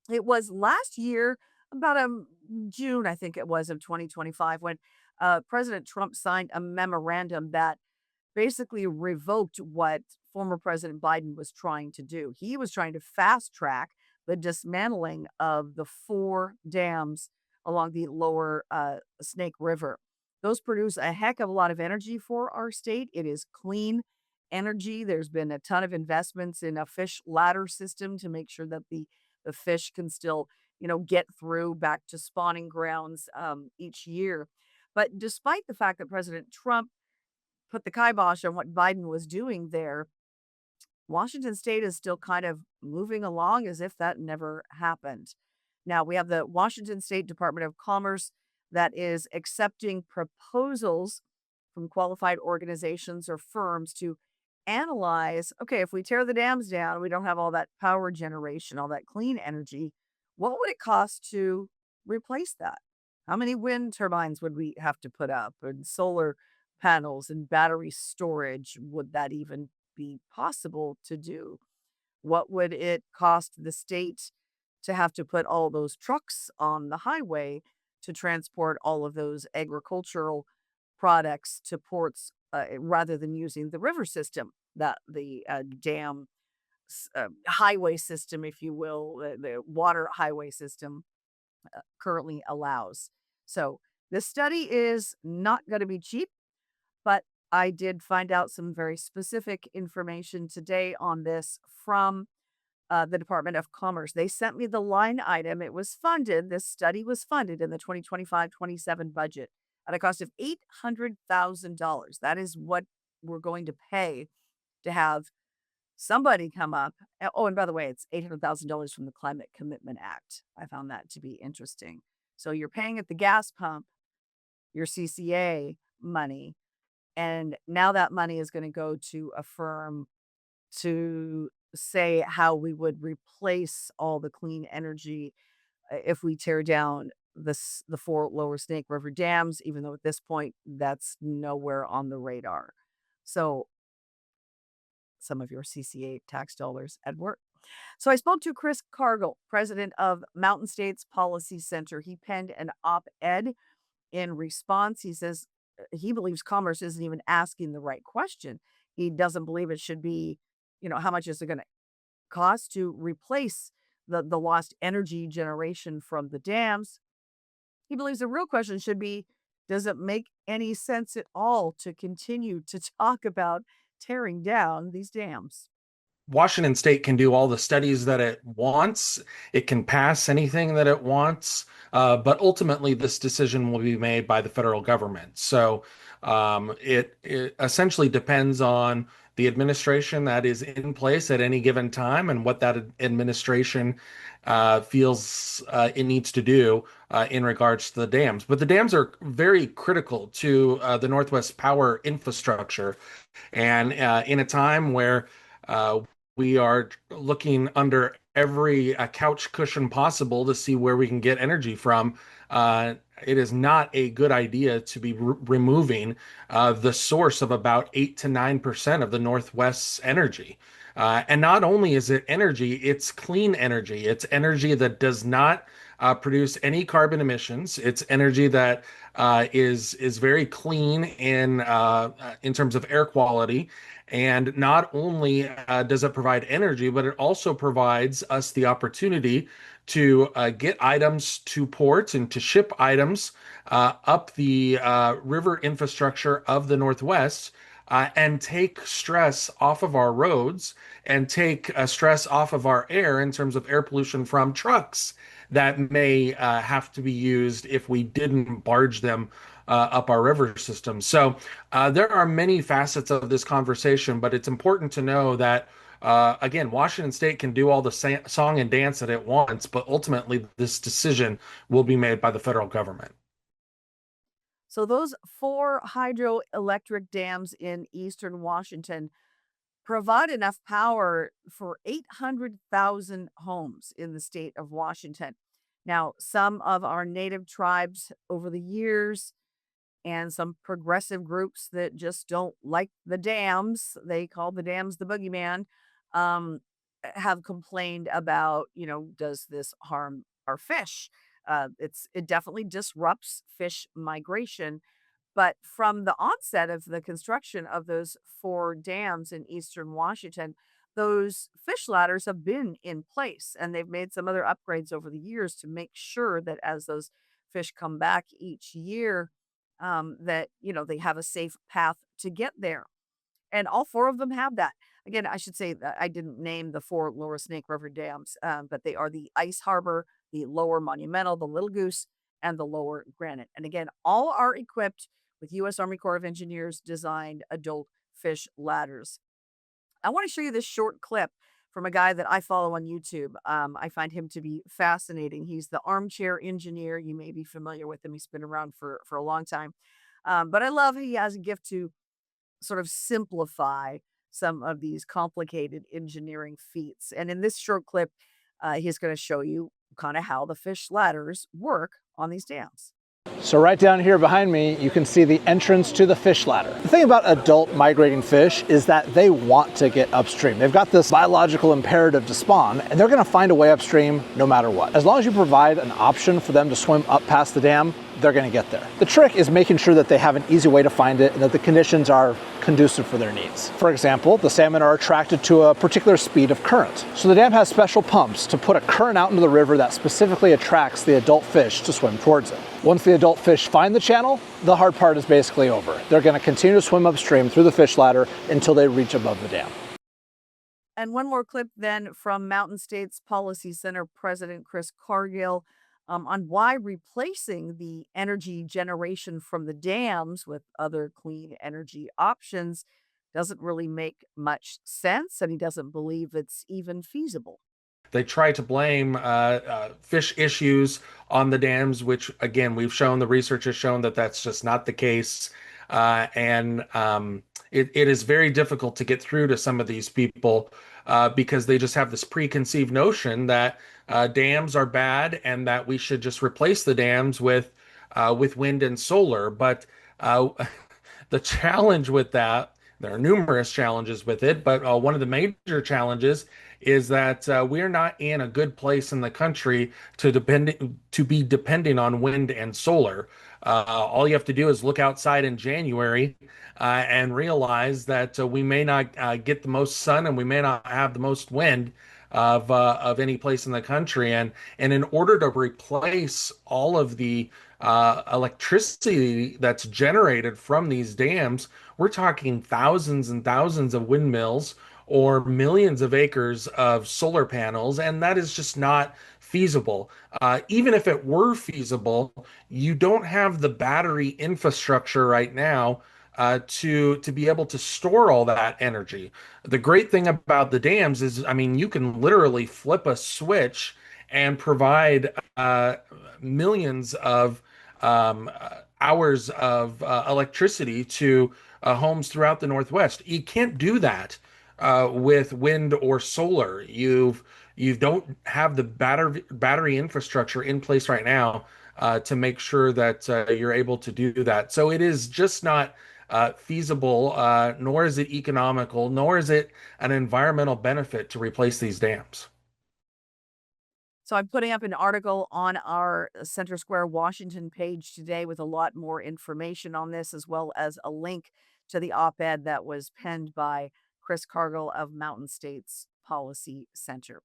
It was last year, about June, I think it was, of 2025, when President Trump signed a memorandum that basically revoked what former President Biden was trying to do. He was trying to fast track the dismantling of the four dams along the lower Snake River. Those produce a heck of a lot of energy for our state. It is clean energy. There's been a ton of investments in a fish ladder system to make sure that the fish can still, get through back to spawning grounds each year. But despite the fact that President Trump put the kibosh on what Biden was doing there, Washington state is still kind of moving along as if that never happened. Now, we have the Washington State Department of Commerce that is accepting proposals from qualified organizations or firms to analyze, okay, if we tear the dams down, we don't have all that power generation, all that clean energy. What would it cost to replace that? How many wind turbines would we have to put up, and solar panels and battery storage? Would that even be possible to do? What would it cost the state to have to put all those trucks on the highway to transport all of those agricultural products to ports, rather than using the river system that the dam highway system, if you will, the water highway system currently allows? So this study is not going to be cheap, but I did find out some very specific information today on this from the Department of Commerce. They sent me the line item. It was funded. This study was funded in the 2025-27 budget at a cost of $800,000. That is what we're going to pay to have somebody come up. Oh, and by the way, it's $800,000 from the Climate Commitment Act. I found that to be interesting. So you're paying at the gas pump your CCA money, and now that money is going to go to a firm to say how we would replace all the clean energy if we tear down the four lower Snake River dams, even though at this point that's nowhere on the radar. So some of your CCA tax dollars at work. So I spoke to Chris Cargill, president of Mountain States Policy Center. He penned an op-ed in response. He says he believes commerce isn't even asking the right question. He doesn't believe it should be, how much is it going to cost to replace the lost energy generation from the dams. He believes the real question should be, does it make any sense at all to continue to talk about tearing down these dams? Washington State can do all the studies that it wants. It can pass anything that it wants, but ultimately, this decision will be made by the federal government. So it essentially depends on the administration that is in place at any given time and what that administration feels it needs to do in regards to the dams. But the dams are very critical to the Northwest power infrastructure. And in a time where uh, we are looking under every couch cushion possible to see where we can get energy from. It is not a good idea to be removing the source of about 8 to 9% of the Northwest's energy. And not only is it energy, it's clean energy. It's energy that does not produce any carbon emissions. It's energy that is very clean in terms of air quality. And not only does it provide energy, but it also provides us the opportunity to get items to ports and to ship items up the river infrastructure of the Northwest. And take stress off of our roads and take stress off of our air in terms of air pollution from trucks that may have to be used if we didn't barge them up our river system. So there are many facets of this conversation, but it's important to know that, again, Washington State can do all the song and dance that it wants, but ultimately this decision will be made by the federal government. So those four hydroelectric dams in eastern Washington provide enough power for 800,000 homes in the state of Washington. Now, some of our native tribes over the years and some progressive groups that just don't like the dams, they call the dams the boogeyman, um, have complained about, does this harm our fish? It definitely disrupts fish migration, but from the onset of the construction of those 4 dams in eastern Washington, those fish ladders have been in place, and they've made some other upgrades over the years to make sure that as those fish come back each year, that, they have a safe path to get there. And all 4 of them have that. Again, I should say that I didn't name the 4 lower Snake River dams, but they are the Ice Harbor, the Lower Monumental, the Little Goose, and the Lower Granite. And again, all are equipped with U.S. Army Corps of Engineers designed adult fish ladders. I want to show you this short clip from a guy that I follow on YouTube. I find him to be fascinating. He's the armchair engineer. You may be familiar with him. He's been around for a long time. But I love he has a gift to sort of simplify some of these complicated engineering feats. And in this short clip, he's going to show you kind of how the fish ladders work on these dams. So right down here behind me, you can see the entrance to the fish ladder. The thing about adult migrating fish is that they want to get upstream. They've got this biological imperative to spawn, and they're gonna find a way upstream no matter what. As long as you provide an option for them to swim up past the dam, they're gonna get there. The trick is making sure that they have an easy way to find it and that the conditions are conducive for their needs. For example, the salmon are attracted to a particular speed of current. So the dam has special pumps to put a current out into the river that specifically attracts the adult fish to swim towards it. Once the adult fish find the channel, the hard part is basically over. They're gonna continue to swim upstream through the fish ladder until they reach above the dam. And one more clip then from Mountain States Policy Center President Chris Cargill on why replacing the energy generation from the dams with other clean energy options doesn't really make much sense, and he doesn't believe it's even feasible. They try to blame fish issues on the dams, which again, we've shown the research has shown that that's just not the case. And it is very difficult to get through to some of these people because they just have this preconceived notion that dams are bad and that we should just replace the dams with wind and solar. But the challenge with that, there are numerous challenges with it, but one of the major challenges is that we're not in a good place in the country to be depending on wind and solar. All you have to do is look outside in January and realize that we may not get the most sun and we may not have the most wind of any place in the country. And in order to replace all of the electricity that's generated from these dams, we're talking thousands and thousands of windmills or millions of acres of solar panels, and that is just not feasible. Even if it were feasible, you don't have the battery infrastructure right now to be able to store all that energy. The great thing about the dams is, I mean, you can literally flip a switch and provide millions of hours of electricity to homes throughout the Northwest. You can't do that with wind or solar. You don't have the battery infrastructure in place right now to make sure that you're able to do that. So it is just not feasible, nor is it economical, nor is it an environmental benefit to replace these dams. So I'm putting up an article on our Center Square Washington page today with a lot more information on this, as well as a link to the op-ed that was penned by Chris Cargill of Mountain States Policy Center.